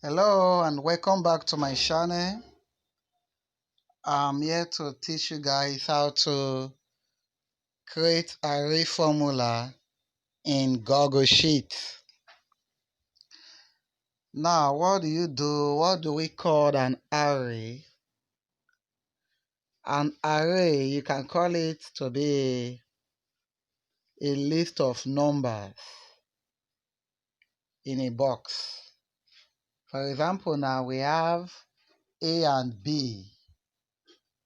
Hello and welcome back to my channel. I'm here to teach you guys how to create array formula in Google Sheets. Now, what do you do? What do we call an array? An array, you can call it to be a list of numbers in a box. For example, now we have A and B.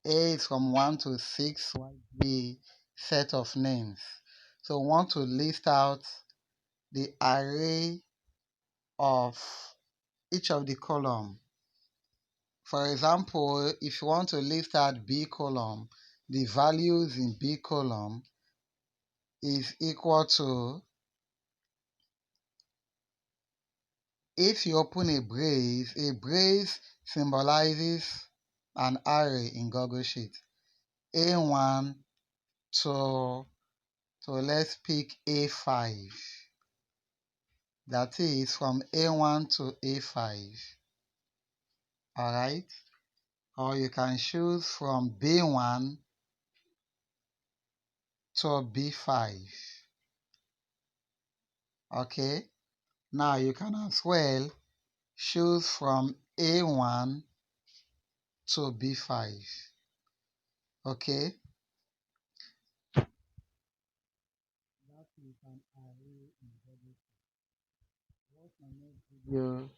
A is from 1 to 6, while B set of names. So we want to list out the array of each of the column. For example, if you want to list out B column, the values in B column is equal to, if you open a brace symbolizes an array in Google Sheet. A1 to let's pick A5. That is from A1 to A5. Alright? Or you can choose from B1 to B5. Okay? Now you can as well choose from A1 to B5. Okay? That is an array in Google. Watch my next video